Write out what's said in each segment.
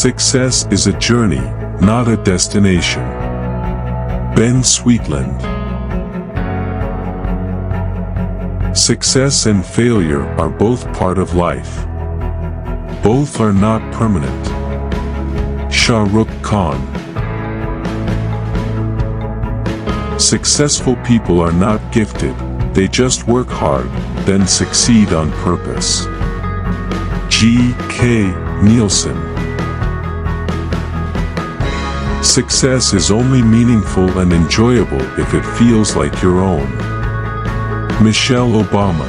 Success is a journey, not a destination. Ben Sweetland. Success and failure are both part of life. Both are not permanent. Shah Rukh Khan. Successful people are not gifted, they just work hard, then succeed on purpose. G.K. Nielsen. Success is only meaningful and enjoyable if it feels like your own. Michelle Obama.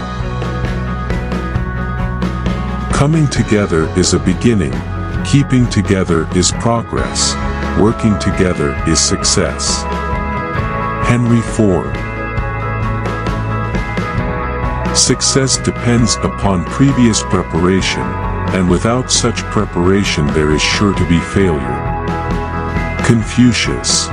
Coming together is a beginning, keeping together is progress, working together is success. Henry Ford. Success depends upon previous preparation, and without such preparation there is sure to be failure. Confucius.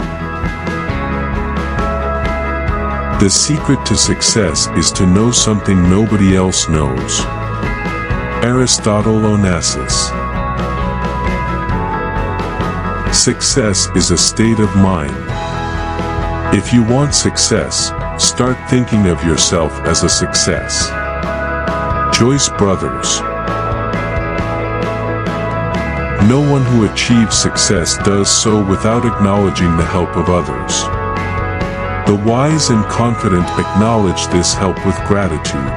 The secret to success is to know something nobody else knows. Aristotle Onassis. Success is a state of mind. If you want success, start thinking of yourself as a success. Joyce Brothers. No one who achieves success does so without acknowledging the help of others. The wise and confident acknowledge this help with gratitude.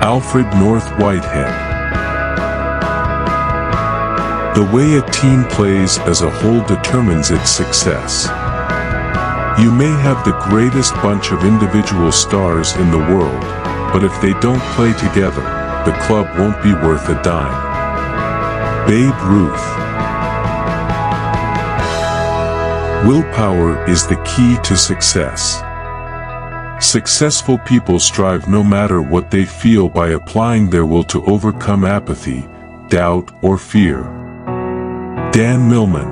Alfred North Whitehead. The way a team plays as a whole determines its success. You may have the greatest bunch of individual stars in the world, but if they don't play together, the club won't be worth a dime. Babe Ruth. Willpower is the key to success. Successful people strive no matter what they feel by applying their will to overcome apathy, doubt, or fear. Dan Millman.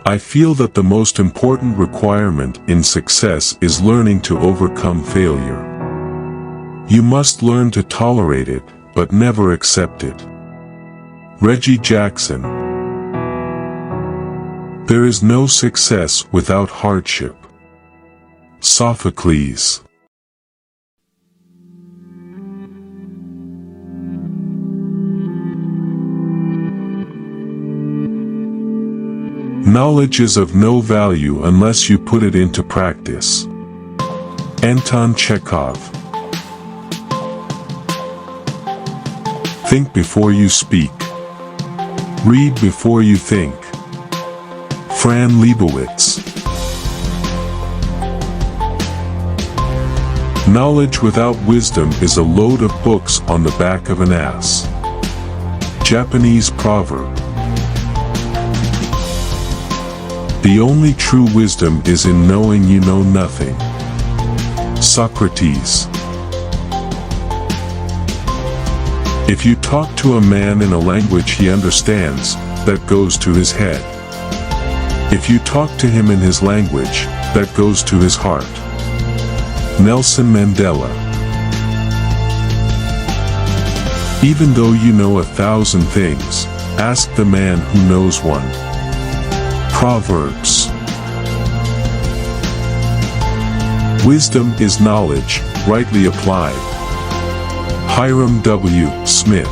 I feel that the most important requirement in success is learning to overcome failure. You must learn to tolerate it, but never accept it. Reggie Jackson. There is no success without hardship. Sophocles. Knowledge is of no value unless you put it into practice. Anton Chekhov. Think before you speak. Read before you think. Fran Lebowitz. Knowledge without wisdom is a load of books on the back of an ass. Japanese proverb. The only true wisdom is in knowing you know nothing. Socrates. If you talk to a man in a language he understands, that goes to his head. If you talk to him in his language, that goes to his heart. Nelson Mandela. Even though you know 1,000 things, ask the man who knows one. Proverbs. Wisdom is knowledge, rightly applied. Hiram W. Smith.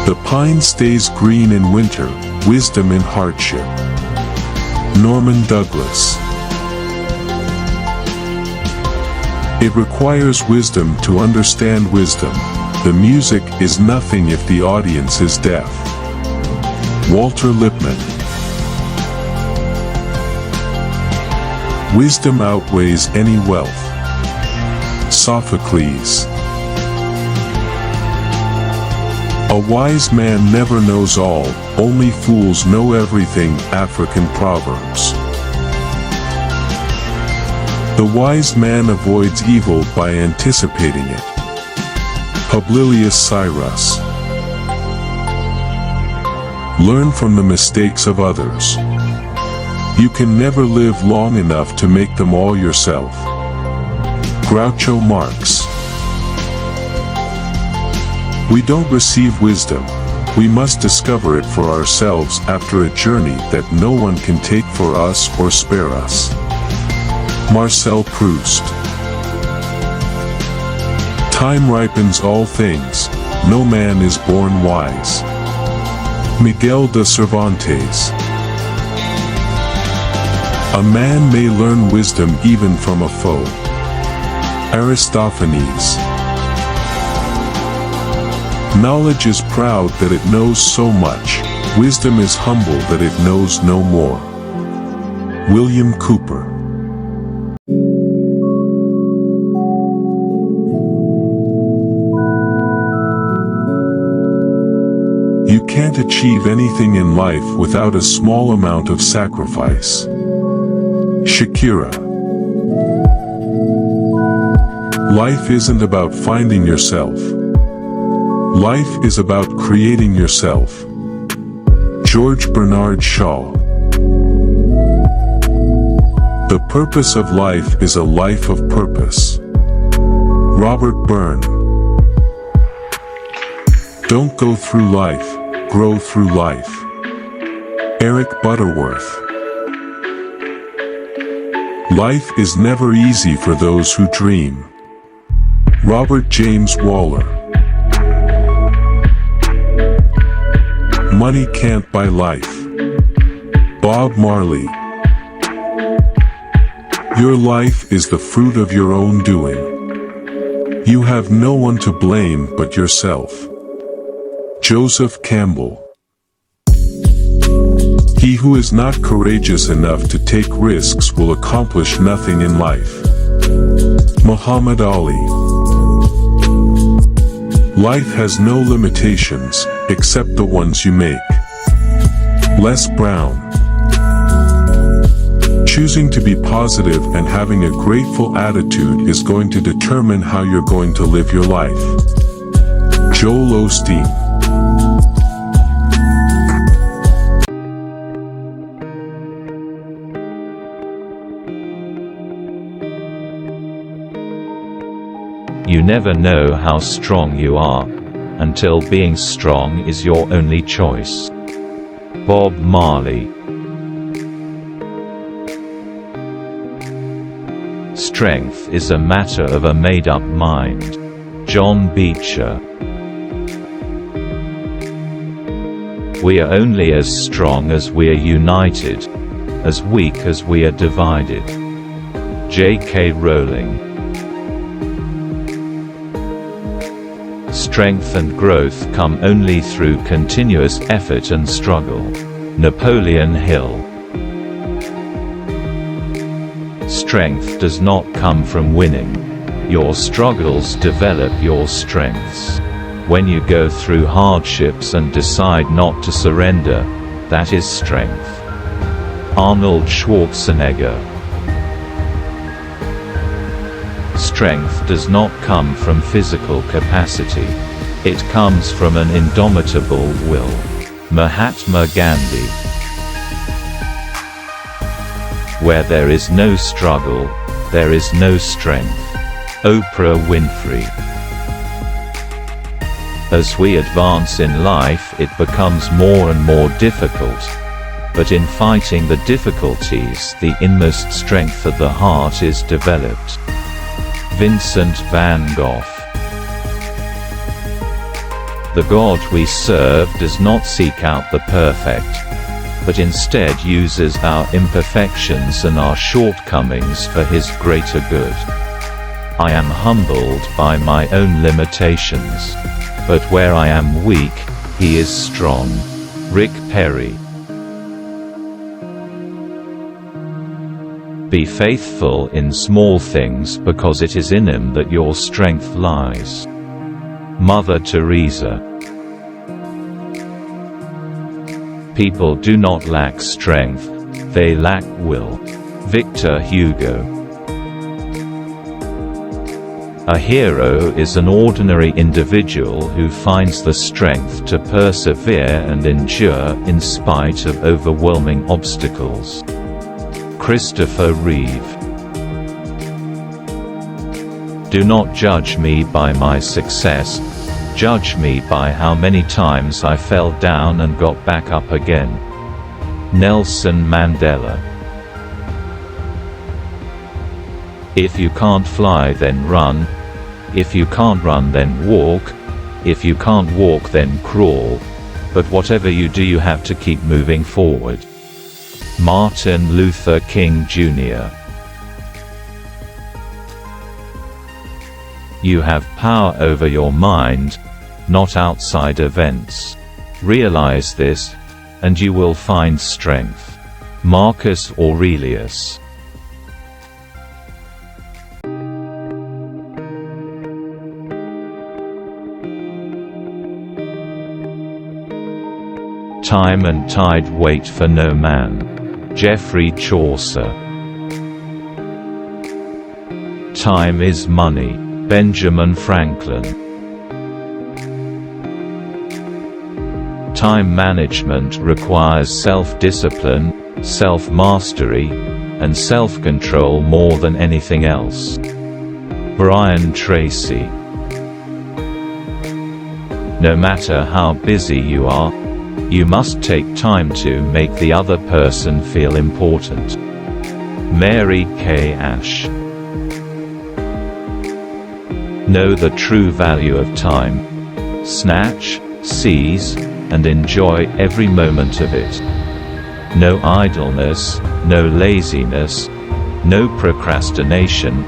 The pine stays green in winter, wisdom in hardship. Norman Douglas. It requires wisdom to understand wisdom. The music is nothing if the audience is deaf. Walter Lippmann. Wisdom outweighs any wealth. Sophocles. A wise man never knows all, only fools know everything. African Proverbs. The wise man avoids evil by anticipating it. Publilius Cyrus. Learn from the mistakes of others. You can never live long enough to make them all yourself. Groucho Marx. We don't receive wisdom. We must discover it for ourselves after a journey that no one can take for us or spare us. Marcel Proust. Time ripens all things. No man is born wise. Miguel de Cervantes. A man may learn wisdom even from a foe. Aristophanes. Knowledge is proud that it knows so much. Wisdom is humble that it knows no more. William Cooper. You can't achieve anything in life without a small amount of sacrifice. Shakira. Life isn't about finding yourself. Life is about creating yourself. George Bernard Shaw. The purpose of life is a life of purpose. Robert Byrne. Don't go through life, grow through life. Eric Butterworth. Life is never easy for those who dream. Robert James Waller. Money can't buy life. Bob Marley. Your life is the fruit of your own doing. You have no one to blame but yourself. Joseph Campbell. He who is not courageous enough to take risks will accomplish nothing in life. Muhammad Ali. Life has no limitations, except the ones you make. Les Brown. Choosing to be positive and having a grateful attitude is going to determine how you're going to live your life. Joel Osteen. You never know how strong you are, until being strong is your only choice. Bob Marley. Strength is a matter of a made-up mind. John Beecher. We are only as strong as we are united, as weak as we are divided. J.K. Rowling. Strength and growth come only through continuous effort and struggle. Napoleon Hill. Strength does not come from winning. Your struggles develop your strengths. When you go through hardships and decide not to surrender, that is strength. Arnold Schwarzenegger. Strength does not come from physical capacity. It comes from an indomitable will. Mahatma Gandhi. Where there is no struggle, there is no strength. Oprah Winfrey. As we advance in life, it becomes more and more difficult. But in fighting the difficulties, the inmost strength of the heart is developed. Vincent van Gogh. The God we serve does not seek out the perfect, but instead uses our imperfections and our shortcomings for His greater good. I am humbled by my own limitations, but where I am weak, He is strong. Rick Perry. Be faithful in small things because it is in them that your strength lies. Mother Teresa. People do not lack strength, they lack will. Victor Hugo. A hero is an ordinary individual who finds the strength to persevere and endure in spite of overwhelming obstacles. Christopher Reeve. Do not judge me by my success, Judge me by how many times I fell down and got back up again. Nelson Mandela. If you can't fly, then run. If you can't run, then walk. If you can't walk, then crawl. But whatever you do, you have to keep moving forward. Martin Luther King Jr. You have power over your mind, not outside events. Realize this, and you will find strength. Marcus Aurelius. Time and tide wait for no man. Geoffrey Chaucer. Time is money. Benjamin Franklin. Time management requires self-discipline, self-mastery, and self-control more than anything else. Brian Tracy. No matter how busy you are, you must take time to make the other person feel important. Mary Kay Ash. Know the true value of time. Snatch, seize, and enjoy every moment of it. No idleness, no laziness, no procrastination.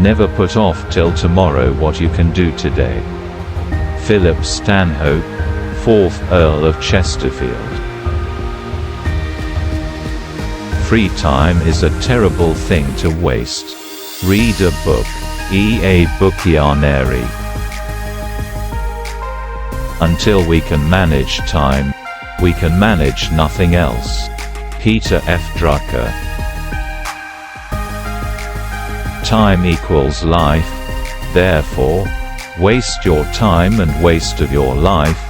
Never put off till tomorrow what you can do today. Philip Stanhope, 4th Earl of Chesterfield. Free time is a terrible thing to waste. Read a book. E.A. Buchianeri. Until we can manage time, we can manage nothing else. Peter F. Drucker. Time equals life. Therefore, waste your time and waste of your life,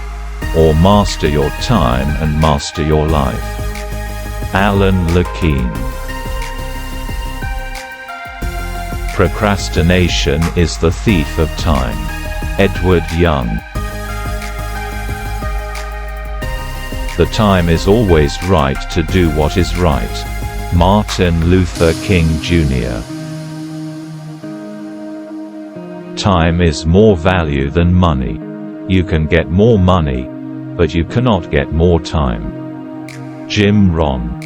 or master your time and master your life. Alan Lakeen. Procrastination is the thief of time. Edward Young. The time is always right to do what is right. Martin Luther King Jr. Time is more value than money. You can get more money, but you cannot get more time. Jim Rohn.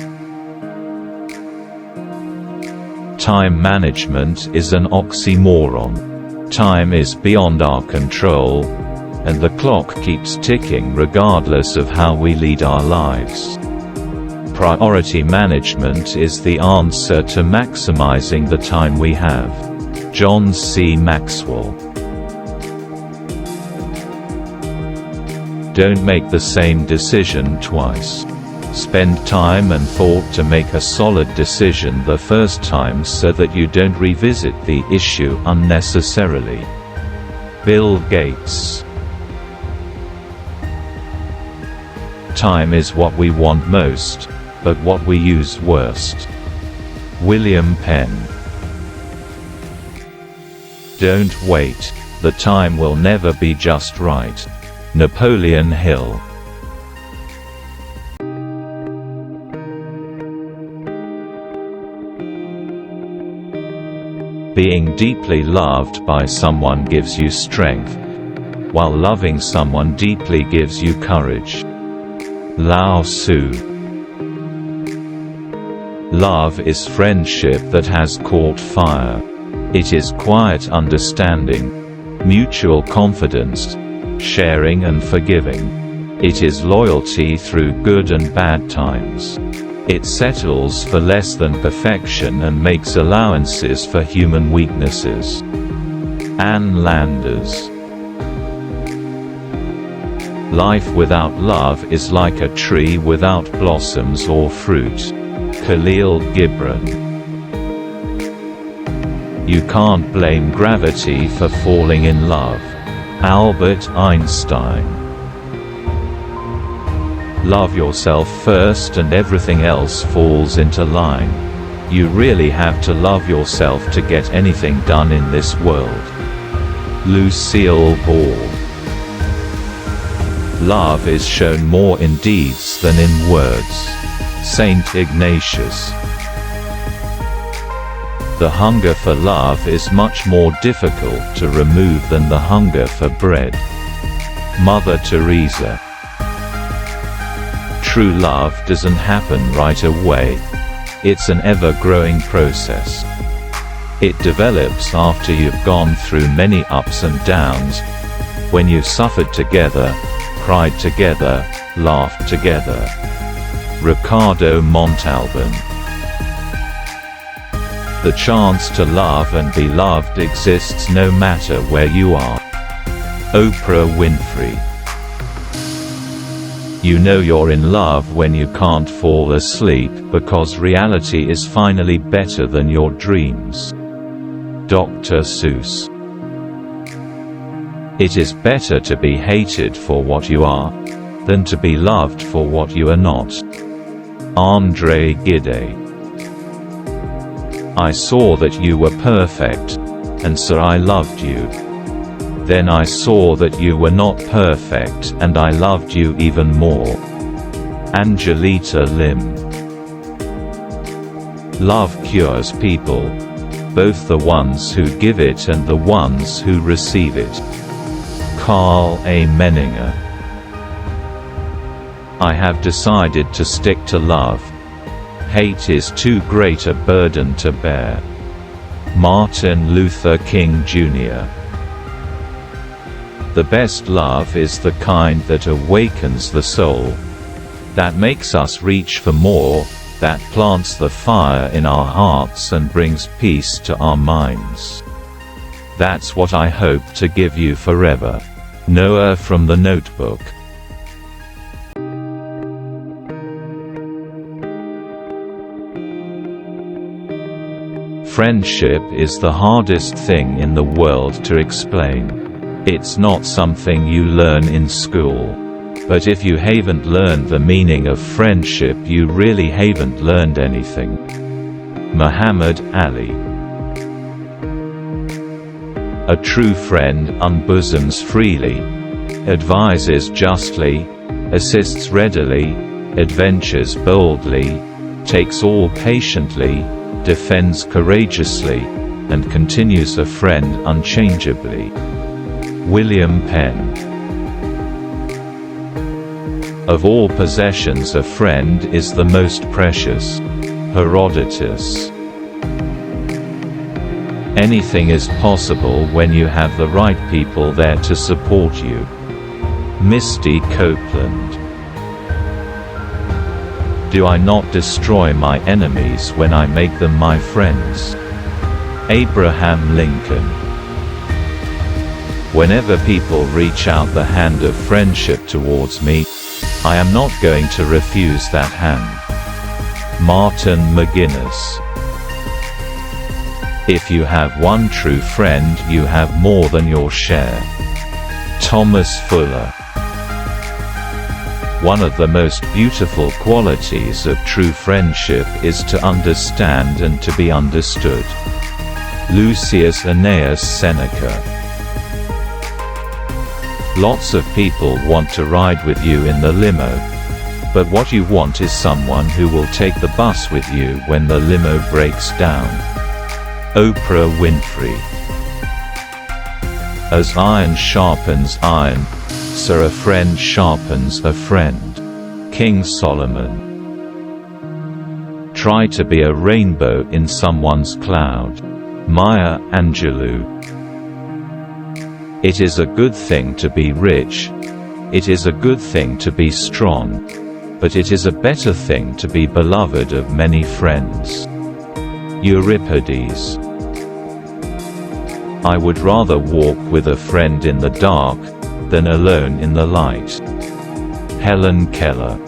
Time management is an oxymoron. Time is beyond our control, and the clock keeps ticking regardless of how we lead our lives. Priority management is the answer to maximizing the time we have. John C. Maxwell. Don't make the same decision twice. Spend time and thought to make a solid decision the first time so that you don't revisit the issue unnecessarily. Bill Gates. Time is what we want most, but what we use worst. William Penn. Don't wait, the time will never be just right. Napoleon Hill. Being deeply loved by someone gives you strength, while loving someone deeply gives you courage. Lao Tzu. Love is friendship that has caught fire. It is quiet understanding, mutual confidence, sharing and forgiving. It is loyalty through good and bad times. It settles for less than perfection and makes allowances for human weaknesses. Ann Landers. Life without love is like a tree without blossoms or fruit. Khalil Gibran. You can't blame gravity for falling in love. Albert Einstein. Love yourself first and everything else falls into line. You really have to love yourself to get anything done in this world. Lucille Ball. Love is shown more in deeds than in words. Saint Ignatius. The hunger for love is much more difficult to remove than the hunger for bread. Mother Teresa. True love doesn't happen right away. It's an ever-growing process. It develops after you've gone through many ups and downs, when you've suffered together, cried together, laughed together. Ricardo Montalban. The chance to love and be loved exists no matter where you are. Oprah Winfrey. You know you're in love when you can't fall asleep because reality is finally better than your dreams. Dr. Seuss. It is better to be hated for what you are, than to be loved for what you are not. André Gide. I saw that you were perfect, and so I loved you. Then I saw that you were not perfect and I loved you even more. Angelita Lim. Love cures people, both the ones who give it and the ones who receive it. Carl A. Menninger. I have decided to stick to love. Hate is too great a burden to bear. Martin Luther King Jr. The best love is the kind that awakens the soul, that makes us reach for more, that plants the fire in our hearts and brings peace to our minds. That's what I hope to give you forever. Noah from The Notebook. Friendship is the hardest thing in the world to explain. It's not something you learn in school. But if you haven't learned the meaning of friendship, you really haven't learned anything. Muhammad Ali. A true friend unbosoms freely, advises justly, assists readily, adventures boldly, takes all patiently, defends courageously, and continues a friend unchangeably. William Penn. Of all possessions a friend is the most precious. Herodotus. Anything is possible when you have the right people there to support you. Misty Copeland. Do I not destroy my enemies when I make them my friends? Abraham Lincoln. Whenever people reach out the hand of friendship towards me, I am not going to refuse that hand. Martin McGuinness. If you have one true friend, you have more than your share. Thomas Fuller. One of the most beautiful qualities of true friendship is to understand and to be understood. Lucius Annaeus Seneca. Lots of people want to ride with you in the limo. But what you want is someone who will take the bus with you when the limo breaks down. Oprah Winfrey. As iron sharpens iron, so a friend sharpens a friend. King Solomon. Try to be a rainbow in someone's cloud. Maya Angelou. It is a good thing to be rich. It is a good thing to be strong. But it is a better thing to be beloved of many friends. Euripides. I would rather walk with a friend in the dark than alone in the light. Helen Keller.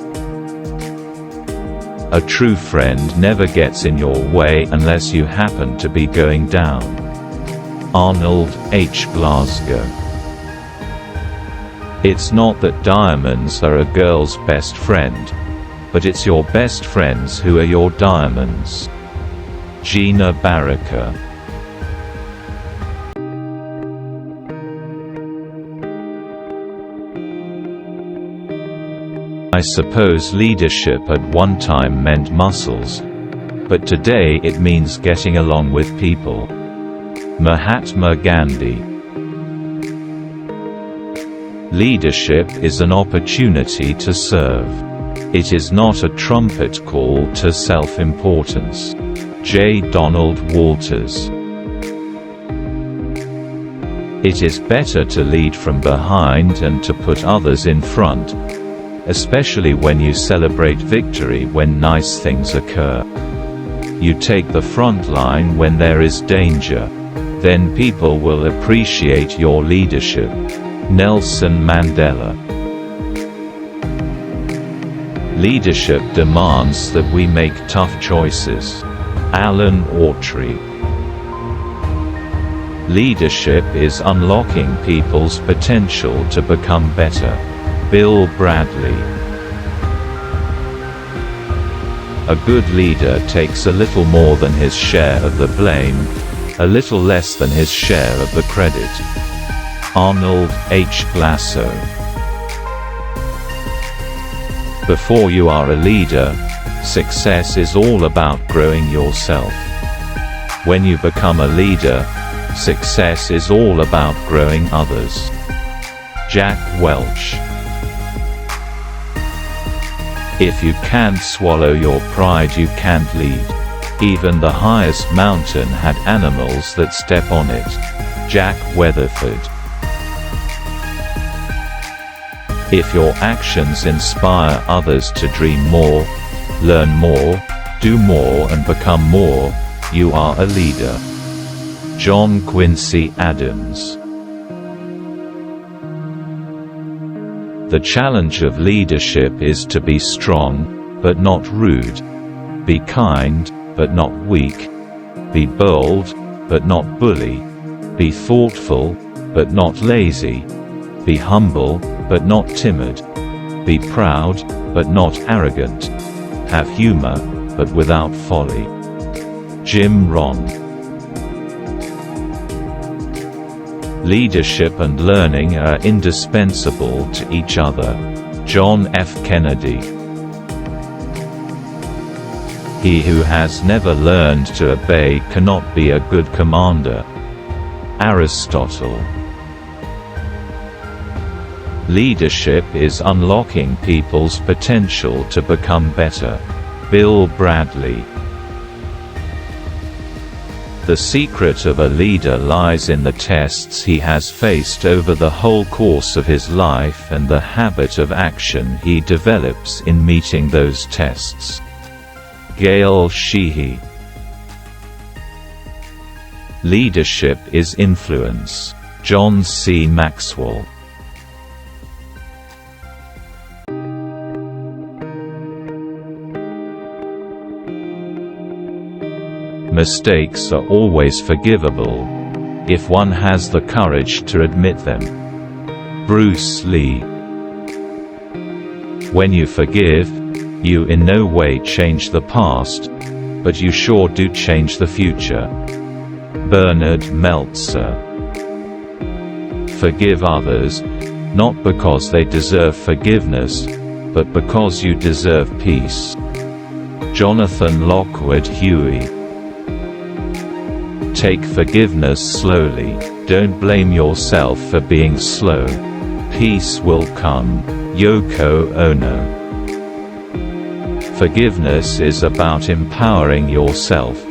A true friend never gets in your way unless you happen to be going down. Arnold H. Glasgow. It's not that diamonds are a girl's best friend, but it's your best friends who are your diamonds. Gina Baraka. I suppose leadership at one time meant muscles, but today it means getting along with people. Mahatma Gandhi. Leadership is an opportunity to serve. It is not a trumpet call to self-importance. J. Donald Walters. It is better to lead from behind and to put others in front, especially when you celebrate victory when nice things occur. You take the front line when there is danger. Then people will appreciate your leadership. Nelson Mandela. Leadership demands that we make tough choices. Alan Autry. Leadership is unlocking people's potential to become better. Bill Bradley. A good leader takes a little more than his share of the blame, a little less than his share of the credit. Arnold H. Glasso. Before you are a leader, success is all about growing yourself. When you become a leader, success is all about growing others. Jack Welch. If you can't swallow your pride, you can't lead. Even the highest mountain had animals that step on it. Jack Weatherford. If your actions inspire others to dream more, learn more, do more and become more, you are a leader. John Quincy Adams. The challenge of leadership is to be strong, but not rude. Be kind, but not weak. Be bold, but not bully. Be thoughtful, but not lazy. Be humble, but not timid. Be proud, but not arrogant. Have humor, but without folly. Jim Rohn. Leadership and learning are indispensable to each other. John F. Kennedy. He who has never learned to obey cannot be a good commander. Aristotle. Leadership is unlocking people's potential to become better. Bill Bradley. The secret of a leader lies in the tests he has faced over the whole course of his life and the habit of action he develops in meeting those tests. Gail Sheehy. Leadership is influence. John C. Maxwell. Mistakes are always forgivable, if one has the courage to admit them. Bruce Lee. When you forgive, you in no way change the past, but you sure do change the future. Bernard Meltzer. Forgive others, not because they deserve forgiveness, but because you deserve peace. Jonathan Lockwood Huey. Take forgiveness slowly, don't blame yourself for being slow. Peace will come. Yoko Ono. Forgiveness is about empowering yourself,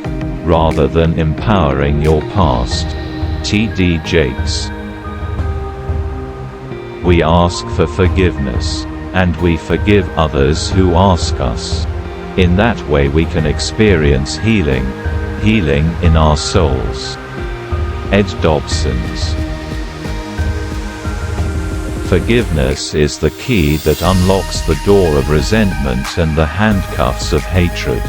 rather than empowering your past. T.D. Jakes. We ask for forgiveness, and we forgive others who ask us. In that way we can experience healing in our souls. Ed Dobsons. Forgiveness is the key that unlocks the door of resentment and the handcuffs of hatred.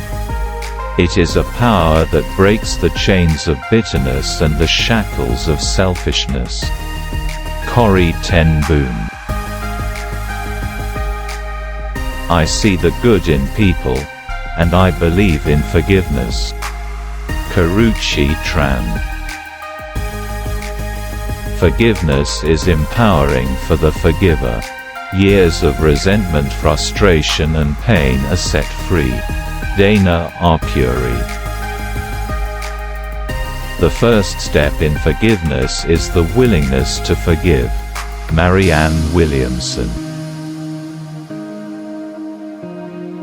It is a power that breaks the chains of bitterness and the shackles of selfishness. Corrie ten Boom. I see the good in people, and I believe in forgiveness. Karuchi Tran. Forgiveness is empowering for the forgiver. Years of resentment, frustration and pain are set free. Dana Arcuri. The first step in forgiveness is the willingness to forgive. Marianne Williamson.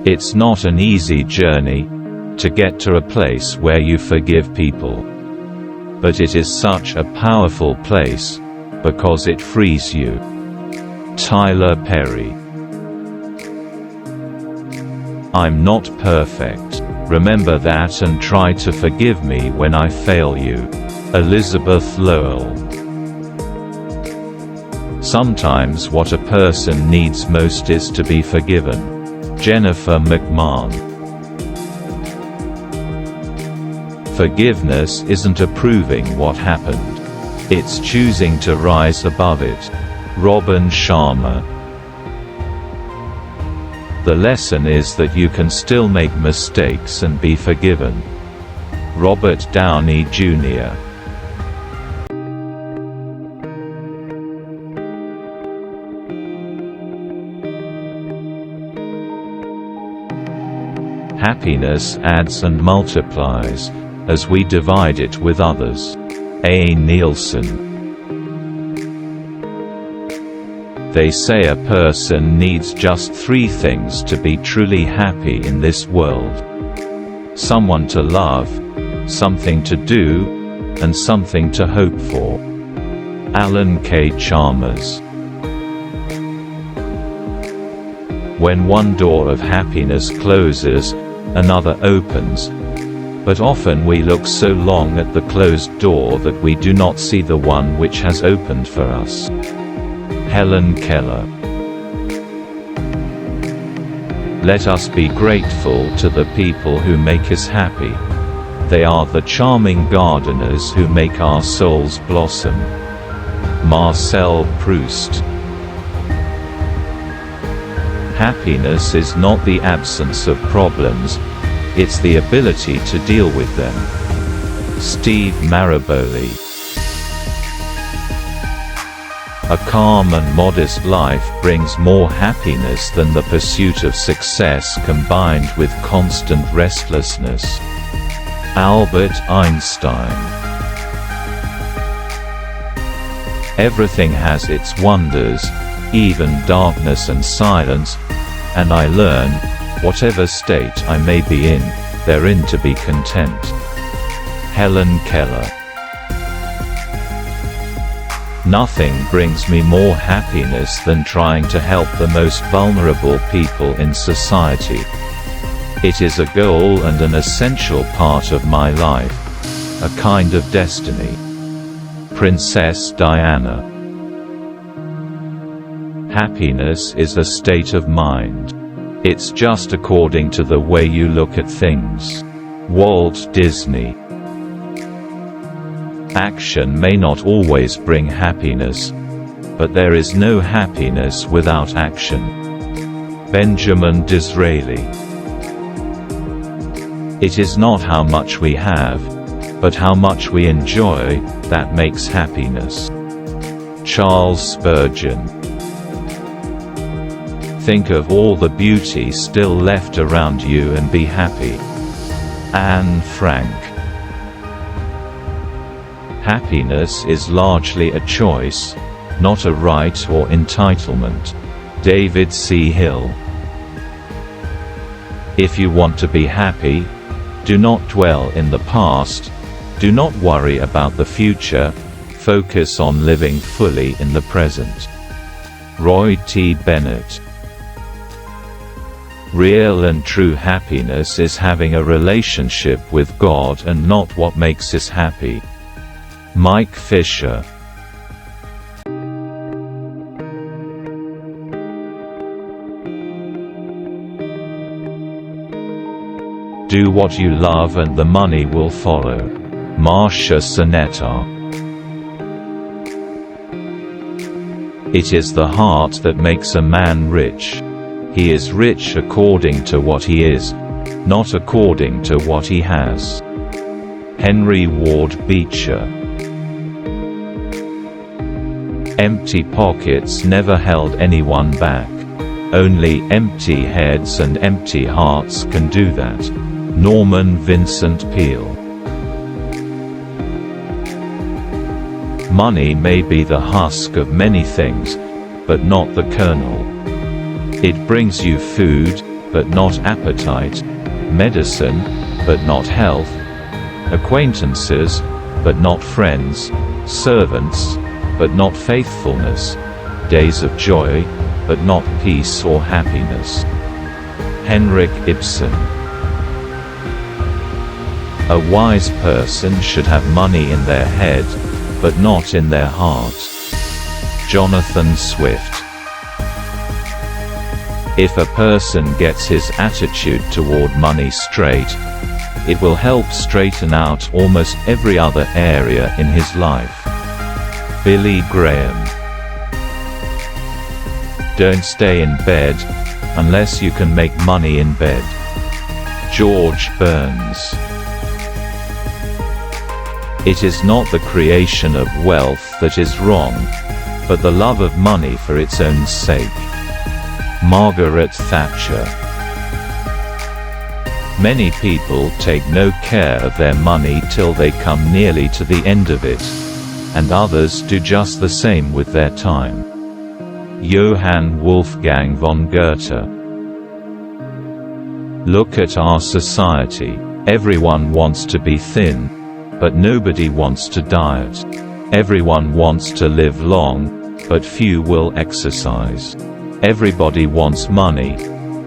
It's not an easy journey to get to a place where you forgive people. But it is such a powerful place because it frees you. Tyler Perry. I'm not perfect. Remember that and try to forgive me when I fail you. Elizabeth Lowell. Sometimes what a person needs most is to be forgiven. Jennifer McMahon. Forgiveness isn't approving what happened. It's choosing to rise above it. Robin Sharma. The lesson is that you can still make mistakes and be forgiven. Robert Downey Jr. Happiness adds and multiplies as we divide it with others. A. Nielsen. They say a person needs just 3 things to be truly happy in this world: someone to love, something to do, and something to hope for. Alan K. Chalmers. When one door of happiness closes, another opens. But often we look so long at the closed door that we do not see the one which has opened for us. Helen Keller. Let us be grateful to the people who make us happy. They are the charming gardeners who make our souls blossom. Marcel Proust. Happiness is not the absence of problems, it's the ability to deal with them. Steve Maraboli. A calm and modest life brings more happiness than the pursuit of success combined with constant restlessness. Albert Einstein. Everything has its wonders, even darkness and silence, and I learn, whatever state I may be in, therein to be content. Helen Keller. Nothing brings me more happiness than trying to help the most vulnerable people in society. It is a goal and an essential part of my life, a kind of destiny. Princess Diana. Happiness is a state of mind. It's just according to the way you look at things. Walt Disney. Action may not always bring happiness, but there is no happiness without action. Benjamin Disraeli. It is not how much we have, but how much we enjoy, that makes happiness. Charles Spurgeon. Think of all the beauty still left around you and be happy. Anne Frank. Happiness is largely a choice, not a right or entitlement. David C. Hill. If you want to be happy, do not dwell in the past, do not worry about the future, focus on living fully in the present. Roy T. Bennett. Real and true happiness is having a relationship with God and not what makes us happy. Mike Fisher. Do what you love and the money will follow. Marcia Sonetta. It is the heart that makes a man rich. He is rich according to what he is, not according to what he has. Henry Ward Beecher. Empty pockets never held anyone back. Only empty heads and empty hearts can do that. Norman Vincent Peale. Money may be the husk of many things, but not the kernel. It brings you food, but not appetite, medicine, but not health, acquaintances, but not friends, servants, but not faithfulness, days of joy, but not peace or happiness. Henrik Ibsen. A wise person should have money in their head, but not in their heart. Jonathan Swift. If a person gets his attitude toward money straight, it will help straighten out almost every other area in his life. Billy Graham. Don't stay in bed unless you can make money in bed. George Burns. It is not the creation of wealth that is wrong, but the love of money for its own sake. Margaret Thatcher. Many people take no care of their money till they come nearly to the end of it, and others do just the same with their time. Johann Wolfgang von Goethe. Look at our society. Everyone wants to be thin, but nobody wants to diet. Everyone wants to live long, but few will exercise. Everybody wants money,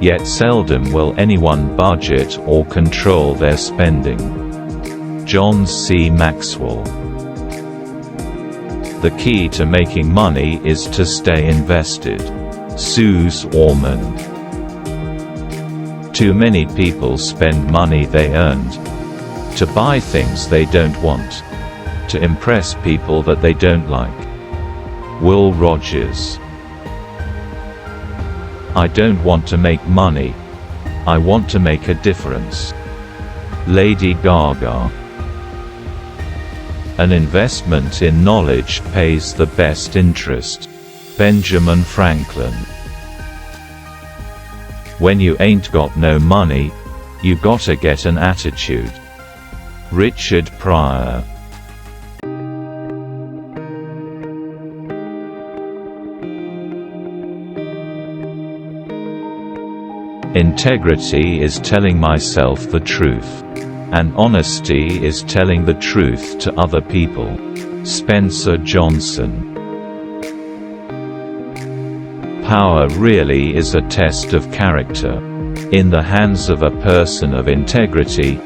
yet seldom will anyone budget or control their spending. John C. Maxwell. The key to making money is to stay invested. Suze Orman. Too many people spend money they earned to buy things they don't want, to impress people that they don't like. Will Rogers. I don't want to make money. I want to make a difference. Lady Gaga. An investment in knowledge pays the best interest. Benjamin Franklin. When you ain't got no money, you gotta get an attitude. Richard Pryor. Integrity is telling myself the truth, and honesty is telling the truth to other people. Spencer Johnson. Power really is a test of character. In the hands of a person of integrity,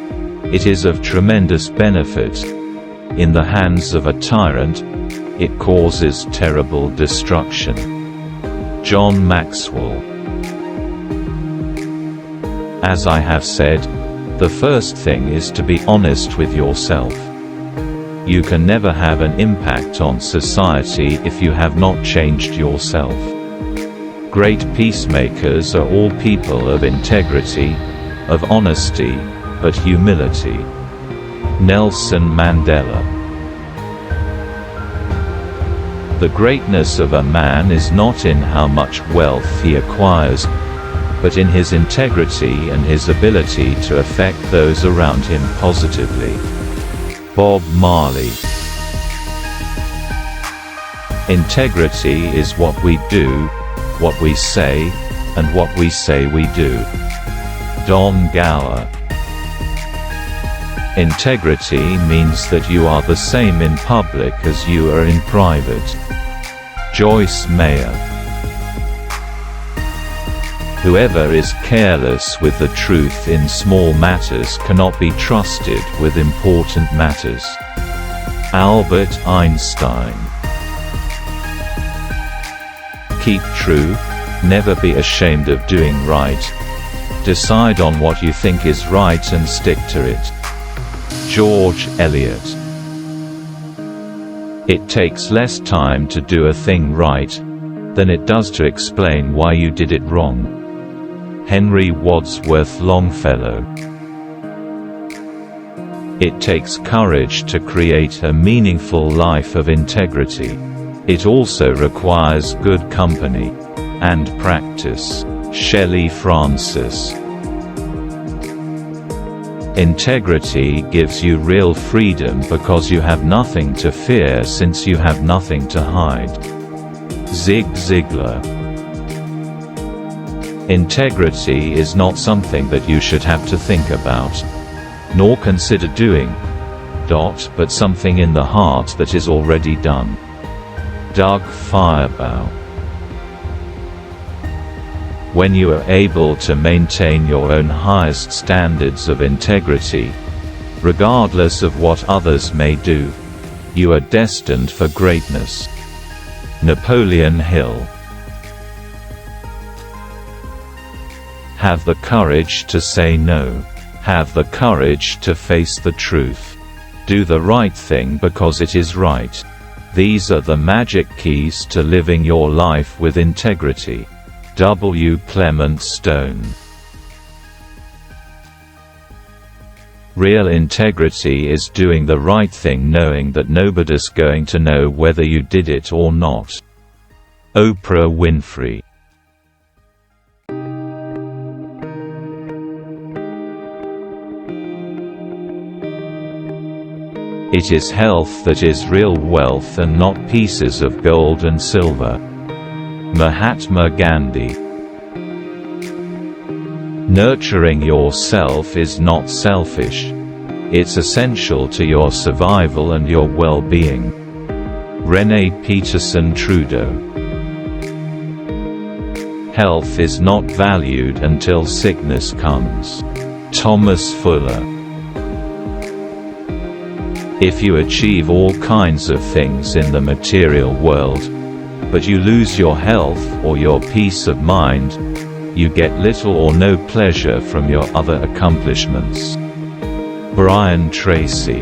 it is of tremendous benefit. In the hands of a tyrant, it causes terrible destruction. John Maxwell. As I have said, the first thing is to be honest with yourself. You can never have an impact on society if you have not changed yourself. Great peacemakers are all people of integrity, of honesty, but humility. Nelson Mandela. The greatness of a man is not in how much wealth he acquires, but in his integrity and his ability to affect those around him positively. Bob Marley. Integrity is what we do, what we say, and what we say we do. Don Gower. Integrity means that you are the same in public as you are in private. Joyce Meyer. Whoever is careless with the truth in small matters cannot be trusted with important matters. Albert Einstein. Keep true, never be ashamed of doing right. Decide on what you think is right and stick to it. George Eliot. It takes less time to do a thing right than it does to explain why you did it wrong. Henry Wadsworth Longfellow. It takes courage to create a meaningful life of integrity. It also requires good company and practice. Shelley Francis. Integrity gives you real freedom because you have nothing to fear since you have nothing to hide. Zig Ziglar. Integrity is not something that you should have to think about, nor consider doing, but something in the heart that is already done. Doug Firebaugh. When you are able to maintain your own highest standards of integrity, regardless of what others may do, you are destined for greatness. Napoleon Hill. Have the courage to say no. Have the courage to face the truth. Do the right thing because it is right. These are the magic keys to living your life with integrity. W. Clement Stone. Real integrity is doing the right thing knowing that nobody's going to know whether you did it or not. Oprah Winfrey. It is health that is real wealth and not pieces of gold and silver. Mahatma Gandhi. Nurturing yourself is not selfish. It's essential to your survival and your well-being. Renee Peterson Trudeau. Health is not valued until sickness comes. Thomas Fuller. If you achieve all kinds of things in the material world, but you lose your health or your peace of mind, you get little or no pleasure from your other accomplishments. Brian Tracy.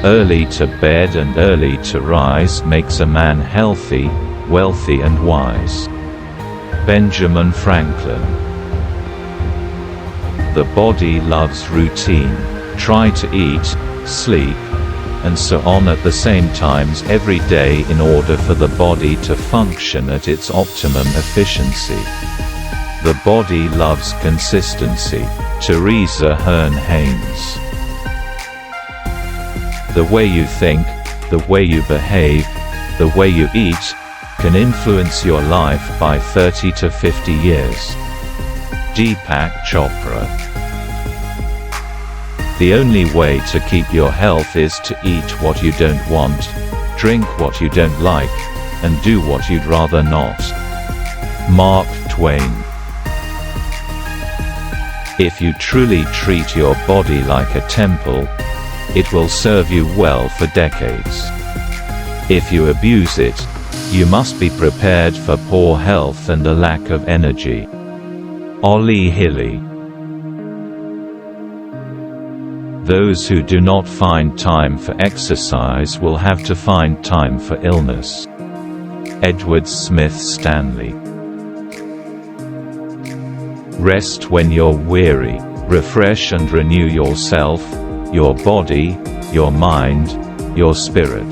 Early to bed and early to rise makes a man healthy, wealthy and wise. Benjamin Franklin. The body loves routine. Try to eat, sleep, and so on at the same times every day in order for the body to function at its optimum efficiency. The body loves consistency. Teresa Hearn Haynes. The way you think, the way you behave, the way you eat, can influence your life by 30 to 50 years. Deepak Chopra. The only way to keep your health is to eat what you don't want, drink what you don't like, and do what you'd rather not. Mark Twain. If you truly treat your body like a temple, it will serve you well for decades. If you abuse it, you must be prepared for poor health and a lack of energy. Ollie Hilly. Those who do not find time for exercise will have to find time for illness. Edward Smith Stanley. Rest when you're weary. Refresh and renew yourself, your body, your mind, your spirit.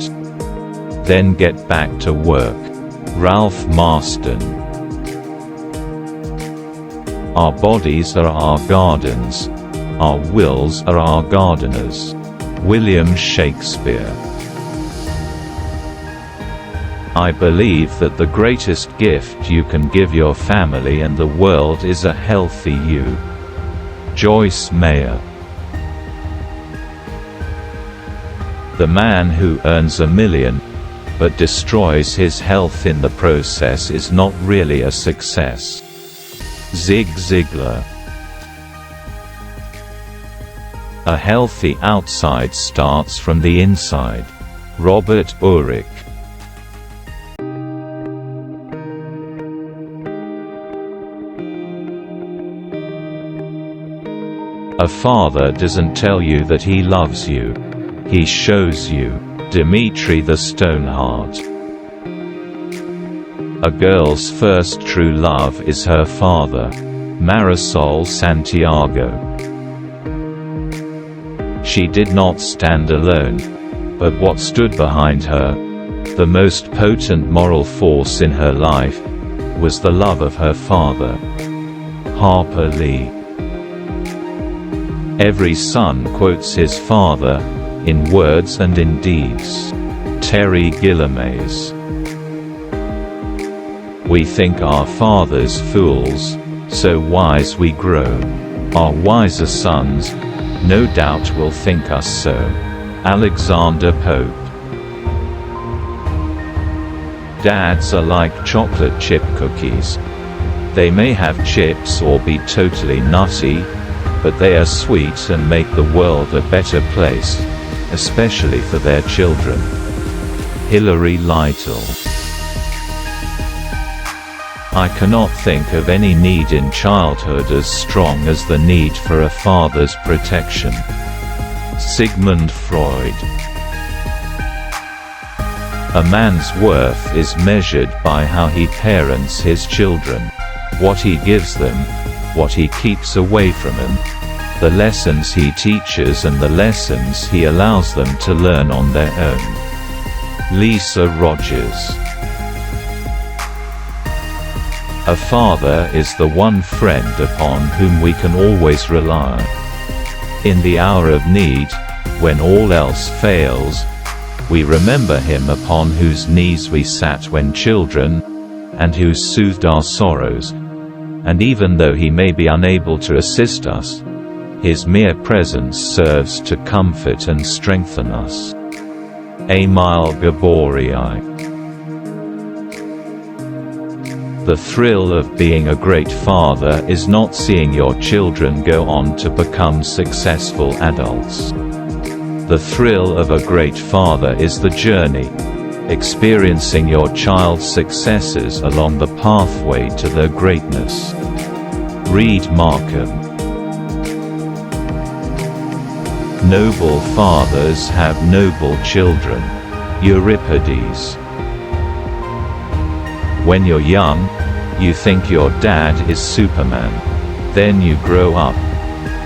Then get back to work. Ralph Marston. Our bodies are our gardens. Our wills are our gardeners. William Shakespeare. I believe that the greatest gift you can give your family and the world is a healthy you. Joyce Meyer. The man who earns $1 million, but destroys his health in the process is not really a success. Zig Ziglar. A healthy outside starts from the inside. Robert Urich. A father doesn't tell you that he loves you. He shows you. Dimitri the Stoneheart. A girl's first true love is her father. Marisol Santiago. She did not stand alone, But what stood behind her, the most potent moral force in her life, was the love of her father. Harper Lee. Every son quotes his father, in words and in deeds. Terry Gillimays. We think our fathers fools, so wise we grow. Our wiser sons, no doubt will think us so. Alexander Pope. Dads are like chocolate chip cookies. They may have chips or be totally nutty, but they are sweet and make the world a better place, especially for their children. Hilary Lytle. I cannot think of any need in childhood as strong as the need for a father's protection. Sigmund Freud. A man's worth is measured by how he parents his children, what he gives them, what he keeps away from them, the lessons he teaches and the lessons he allows them to learn on their own. Lisa Rogers. A father is the one friend upon whom we can always rely. In the hour of need, when all else fails, we remember him upon whose knees we sat when children, and who soothed our sorrows, and even though he may be unable to assist us, his mere presence serves to comfort and strengthen us. Emil Gaborii. The thrill of being a great father is not seeing your children go on to become successful adults. The thrill of a great father is the journey, experiencing your child's successes along the pathway to their greatness. Reed Markham. Noble fathers have noble children. Euripides. When you're young, you think your dad is Superman. Then you grow up,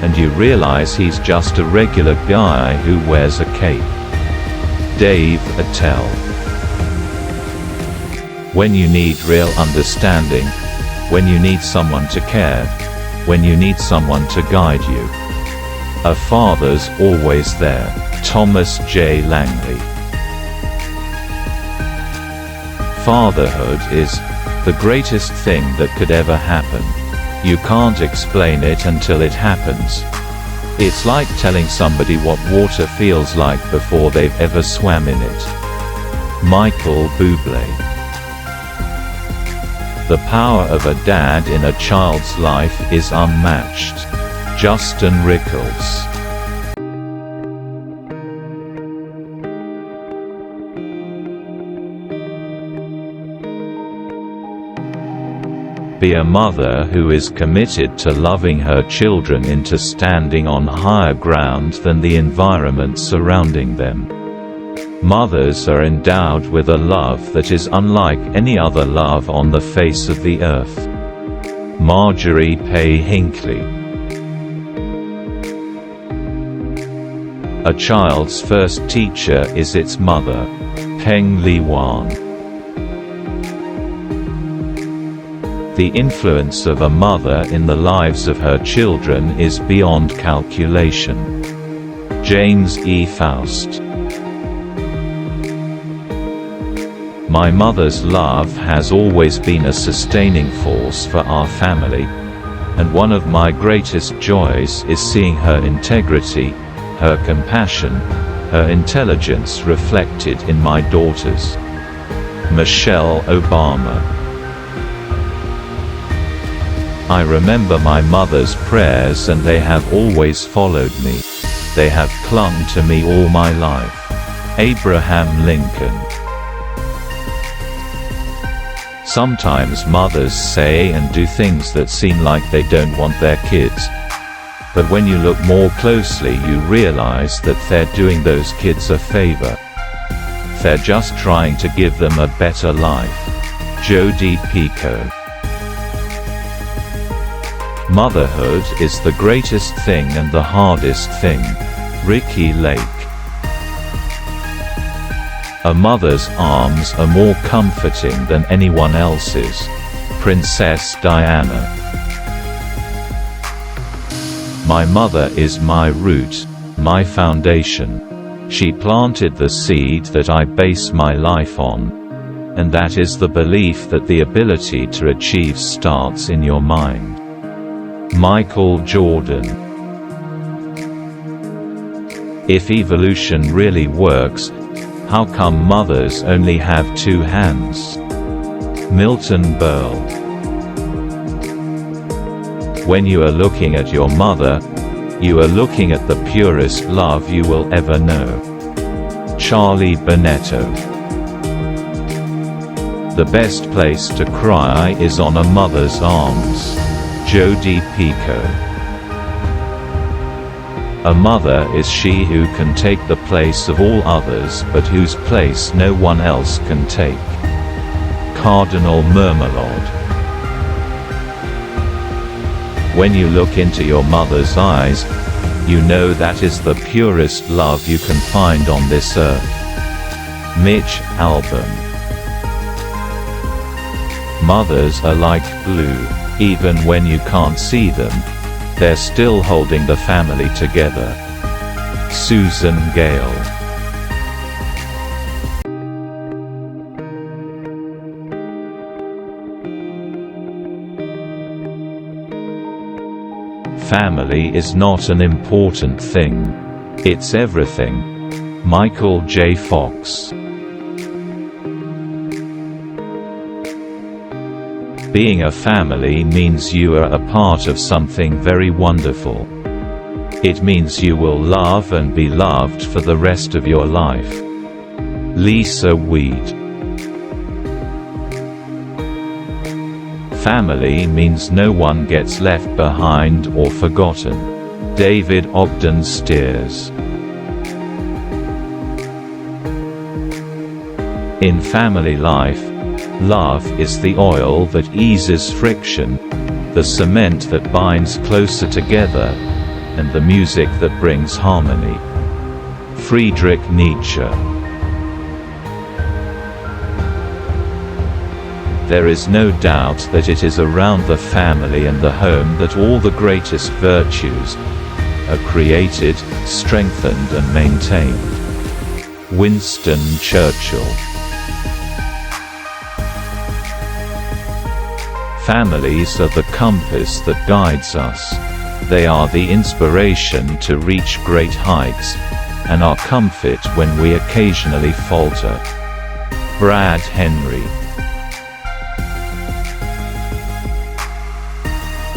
and you realize he's just a regular guy who wears a cape. Dave Attell. When you need real understanding, when you need someone to care, when you need someone to guide you, a father's always there. Thomas J. Langley. Fatherhood is the greatest thing that could ever happen. You can't explain it until it happens. It's like telling somebody what water feels like before they've ever swam in it. Michael Bublé. The power of a dad in a child's life is unmatched. Justin Rickles. Be a mother who is committed to loving her children into standing on higher ground than the environment surrounding them. Mothers are endowed with a love that is unlike any other love on the face of the earth. Marjorie Pay Hinckley. A child's first teacher is its mother. Peng Liyuan. The influence of a mother in the lives of her children is beyond calculation. James E. Faust. My mother's love has always been a sustaining force for our family, and one of my greatest joys is seeing her integrity, her compassion, her intelligence reflected in my daughters. Michelle Obama. I remember my mother's prayers and they have always followed me. They have clung to me all my life. Abraham Lincoln. Sometimes mothers say and do things that seem like they don't want their kids. But when you look more closely you realize that they're doing those kids a favor. They're just trying to give them a better life. Jodi Picoult. Motherhood is the greatest thing and the hardest thing. Ricki Lake. A mother's arms are more comforting than anyone else's. Princess Diana. My mother is my root, my foundation. She planted the seed that I base my life on. And that is the belief that the ability to achieve starts in your mind. Michael Jordan. If evolution really works, how come mothers only have 2 hands? Milton Berle. When you are looking at your mother, you are looking at the purest love you will ever know. Charlie Bonetto. The best place to cry is on a mother's arms. Jodi Picoult. A mother is she who can take the place of all others but whose place no one else can take. Cardinal Mermelade. When you look into your mother's eyes, you know that is the purest love you can find on this earth. Mitch Albom. Mothers are like glue. Even when you can't see them, they're still holding the family together. Susan Gale. Family is not an important thing. It's everything. Michael J. Fox. Being a family means you are a part of something very wonderful. It means you will love and be loved for the rest of your life. Lisa Weed. Family means no one gets left behind or forgotten. David Ogden Stiers. In family life, love is the oil that eases friction, the cement that binds closer together, and the music that brings harmony. Friedrich Nietzsche. There is no doubt that it is around the family and the home that all the greatest virtues are created, strengthened and maintained. Winston Churchill. Families are the compass that guides us. They are the inspiration to reach great heights, and our comfort when we occasionally falter. Brad Henry.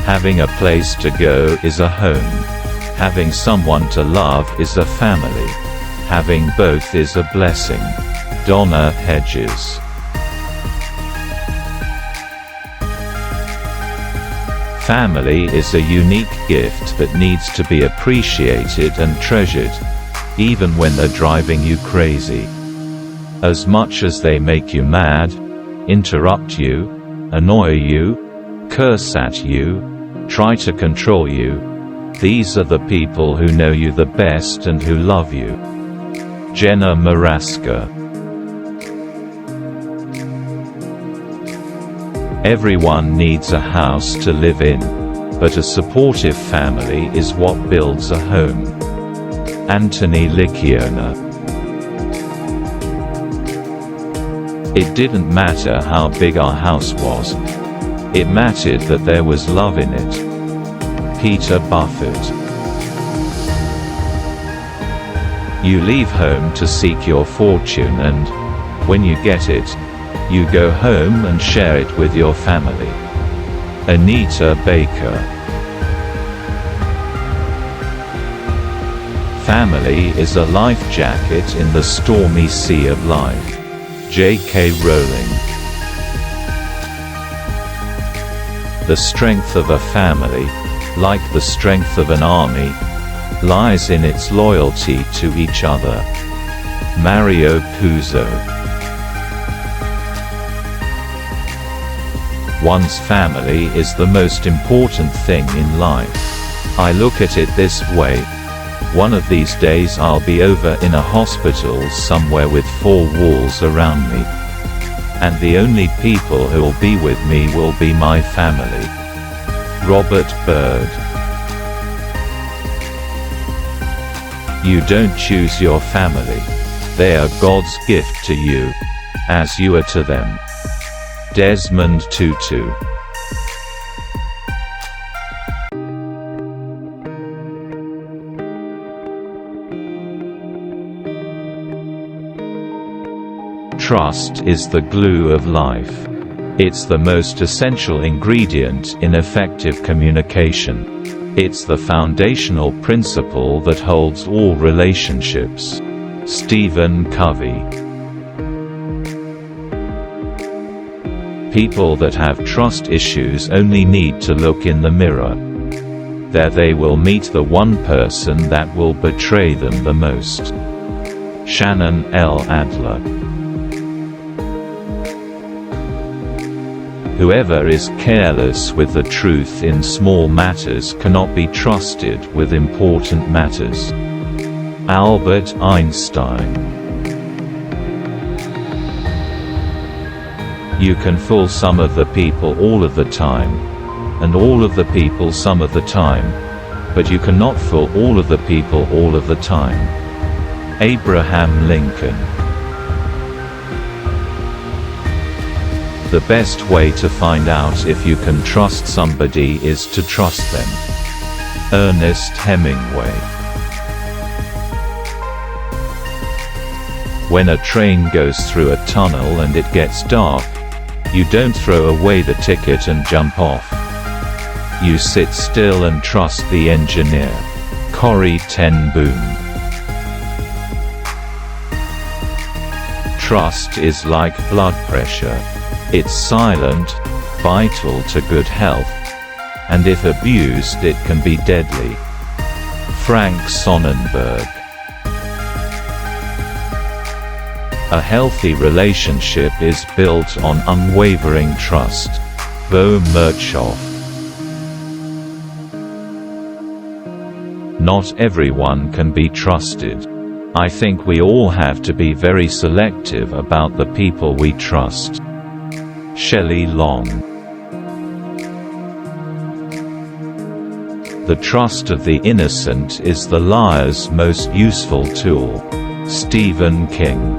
Having a place to go is a home. Having someone to love is a family. Having both is a blessing. Donna Hedges. Family is a unique gift that needs to be appreciated and treasured, even when they're driving you crazy. As much as they make you mad, interrupt you, annoy you, curse at you, try to control you, these are the people who know you the best and who love you. Jenna Maraska. Everyone needs a house to live in, but a supportive family is what builds a home. Anthony Licciona. It didn't matter how big our house was. It mattered that there was love in it. Peter Buffett. You leave home to seek your fortune and, when you get it, you go home and share it with your family. Anita Baker. Family is a life jacket in the stormy sea of life. J.K. Rowling. The strength of a family, like the strength of an army, lies in its loyalty to each other. Mario Puzo. One's family is the most important thing in life. I look at it this way. One of these days I'll be over in a hospital somewhere with 4 walls around me. And the only people who'll be with me will be my family. Robert Byrd. You don't choose your family. They are God's gift to you, as you are to them. Desmond Tutu. Trust is the glue of life. It's the most essential ingredient in effective communication. It's the foundational principle that holds all relationships. Stephen Covey. People that have trust issues only need to look in the mirror. There they will meet the one person that will betray them the most. Shannon L. Adler. Whoever is careless with the truth in small matters cannot be trusted with important matters. Albert Einstein. You can fool some of the people all of the time, and all of the people some of the time, but you cannot fool all of the people all of the time. Abraham Lincoln. The best way to find out if you can trust somebody is to trust them. Ernest Hemingway. When a train goes through a tunnel and it gets dark, you don't throw away the ticket and jump off. You sit still and trust the engineer. Corrie ten Boom. Trust is like blood pressure. It's silent, vital to good health, and if abused it can be deadly. Frank Sonnenberg. A healthy relationship is built on unwavering trust. Bo Merchoff. Not everyone can be trusted. I think we all have to be very selective about the people we trust. Shelley Long. The trust of the innocent is the liar's most useful tool. Stephen King.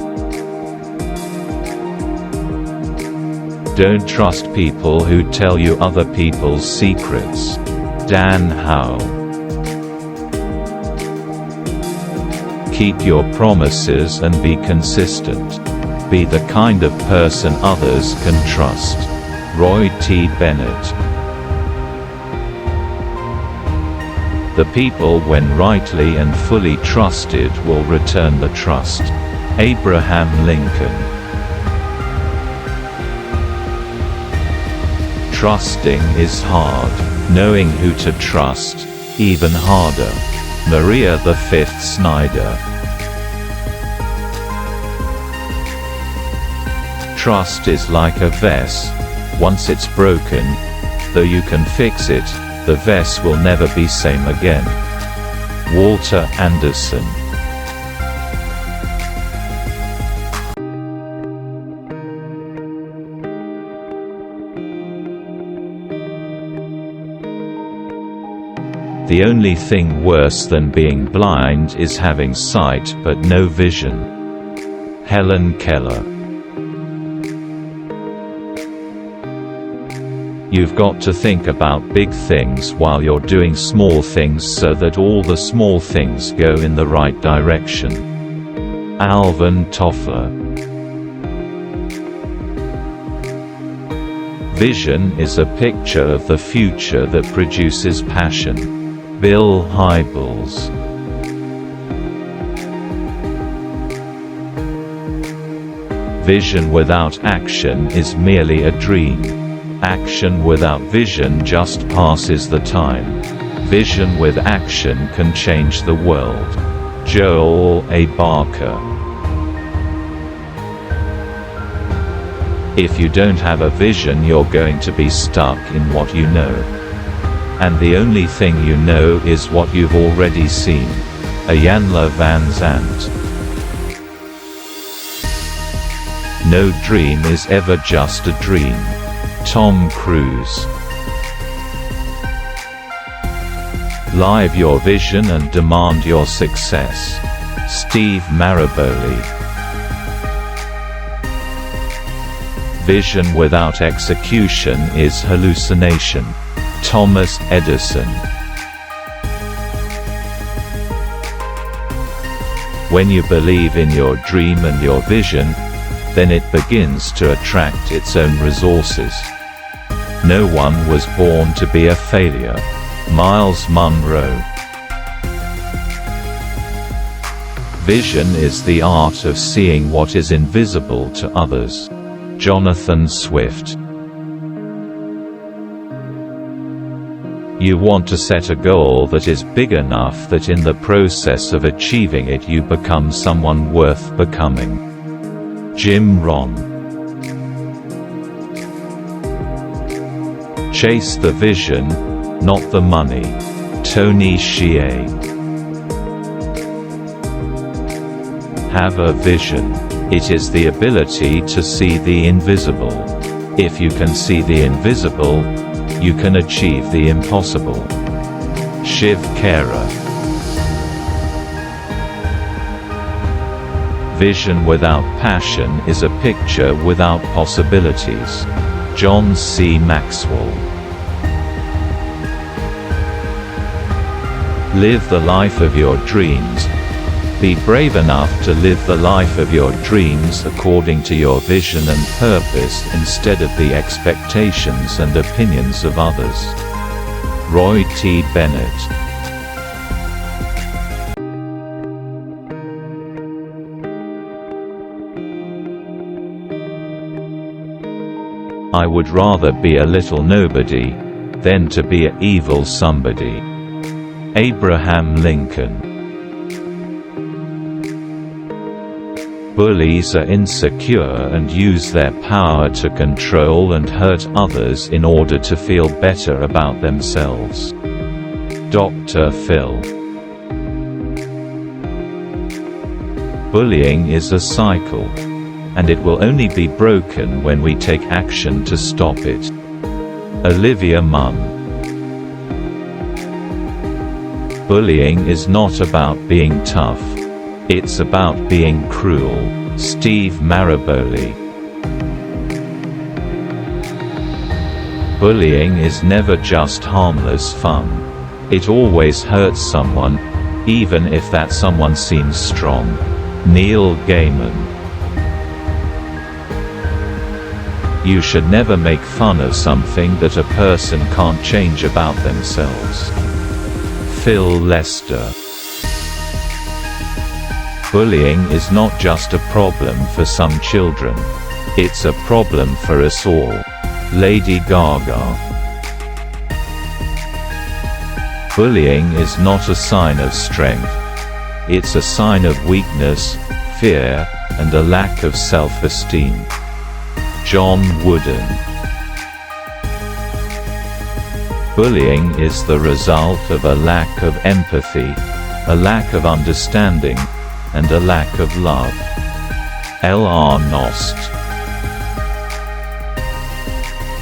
Don't trust people who tell you other people's secrets. Dan Howe. Keep your promises and be consistent. Be the kind of person others can trust. Roy T. Bennett. The people when rightly and fully trusted will return the trust. Abraham Lincoln. Trusting is hard. Knowing who to trust, even harder. Maria V. Snyder. Trust is like a vase. Once it's broken, though you can fix it, the vase will never be same again. Walter Anderson. The only thing worse than being blind is having sight but no vision. Helen Keller. You've got to think about big things while you're doing small things so that all the small things go in the right direction. Alvin Toffler. Vision is a picture of the future that produces passion. Bill Hybels. Vision without action is merely a dream. Action without vision just passes the time. Vision with action can change the world. Joel A. Barker. If you don't have a vision, you're going to be stuck in what you know. And the only thing you know is what you've already seen. Ayanla Van Zandt. No dream is ever just a dream. Tom Cruise. Live your vision and demand your success. Steve Maraboli. Vision without execution is hallucination. Thomas Edison. When you believe in your dream and your vision, then it begins to attract its own resources. No one was born to be a failure. Miles Monroe. Vision is the art of seeing what is invisible to others. Jonathan Swift. You want to set a goal that is big enough that in the process of achieving it you become someone worth becoming. Jim Rohn. Chase the vision, not the money. Tony Hsieh. Have a vision. It is the ability to see the invisible. If you can see the invisible, you can achieve the impossible. Shiv Khera. Vision without passion is a picture without possibilities. John C. Maxwell. Live the life of your dreams. Be brave enough to live the life of your dreams according to your vision and purpose instead of the expectations and opinions of others. Roy T. Bennett. I would rather be a little nobody than to be an evil somebody. Abraham Lincoln. Bullies are insecure and use their power to control and hurt others in order to feel better about themselves. Dr. Phil. Bullying is a cycle, and it will only be broken when we take action to stop it. Olivia Munn. Bullying is not about being tough. It's about being cruel. Steve Maraboli. Bullying is never just harmless fun. It always hurts someone, even if that someone seems strong. Neil Gaiman. You should never make fun of something that a person can't change about themselves. Phil Lester. Bullying is not just a problem for some children. It's a problem for us all. Lady Gaga. Bullying is not a sign of strength. It's a sign of weakness, fear, and a lack of self-esteem. John Wooden. Bullying is the result of a lack of empathy, a lack of understanding, and a lack of love. L.R. Nost.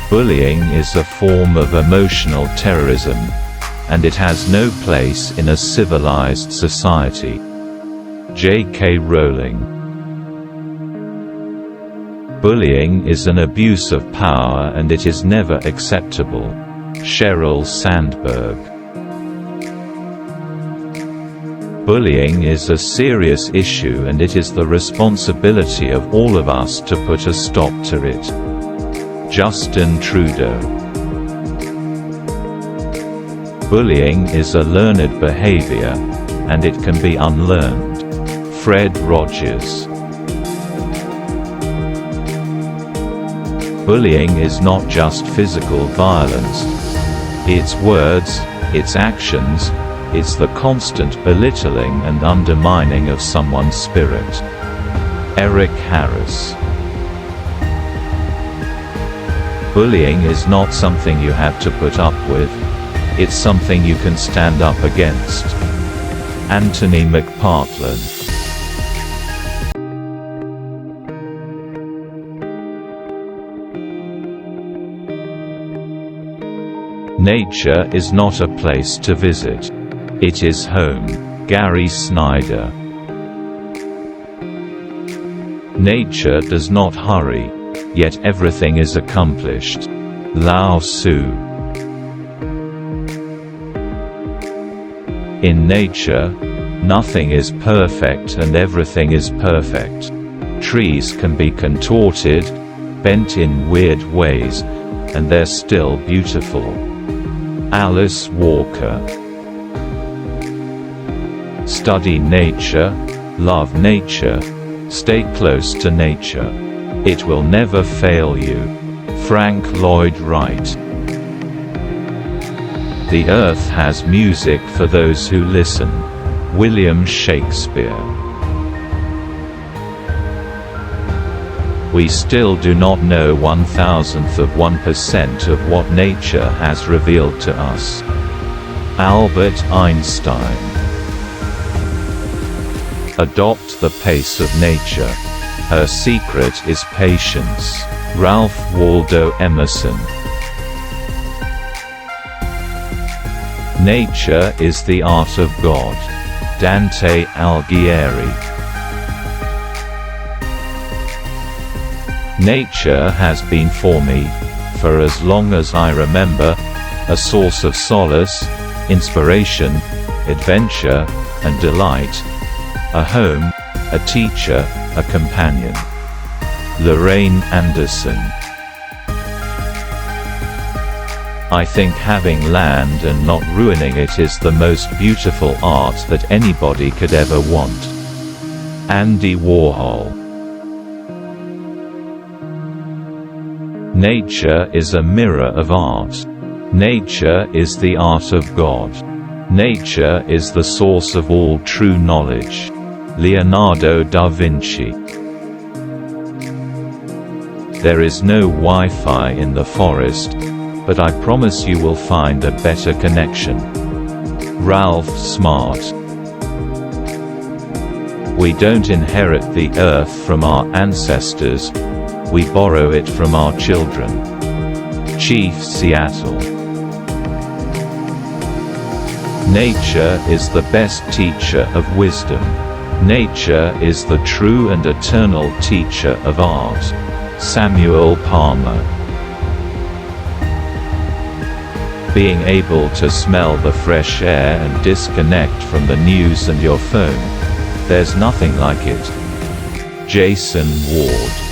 Bullying is a form of emotional terrorism, and it has no place in a civilized society. J.K. Rowling. Bullying is an abuse of power and it is never acceptable. Sheryl Sandberg. Bullying is a serious issue and it is the responsibility of all of us to put a stop to it. Justin Trudeau. Bullying is a learned behavior, and it can be unlearned. Fred Rogers. Bullying is not just physical violence. It's words, it's actions, it's the constant belittling and undermining of someone's spirit. Eric Harris. Bullying is not something you have to put up with. It's something you can stand up against. Anthony McPartland. Nature is not a place to visit. It is home. Gary Snyder. Nature does not hurry, yet everything is accomplished. Lao Tzu. In nature, nothing is perfect and everything is perfect. Trees can be contorted, bent in weird ways, and they're still beautiful. Alice Walker. Study nature, love nature, stay close to nature. It will never fail you. Frank Lloyd Wright. The earth has music for those who listen. William Shakespeare. We still do not know 1,000% of what nature has revealed to us. Albert Einstein. Adopt the pace of nature. Her secret is patience. Ralph Waldo Emerson. Nature is the art of God. Dante Alighieri. Nature has been for me, for as long as I remember, a source of solace, inspiration, adventure, and delight. A home, a teacher, a companion. Lorraine Anderson. I think having land and not ruining it is the most beautiful art that anybody could ever want. Andy Warhol. Nature is a mirror of art. Nature is the art of God. Nature is the source of all true knowledge. Leonardo da Vinci. There is no Wi-Fi in the forest, but I promise you will find a better connection. Ralph Smart. We don't inherit the earth from our ancestors, we borrow it from our children. Chief Seattle. Nature is the best teacher of wisdom. Nature is the true and eternal teacher of art. Samuel Palmer. Being able to smell the fresh air and disconnect from the news and your phone. There's nothing like it. Jason Ward.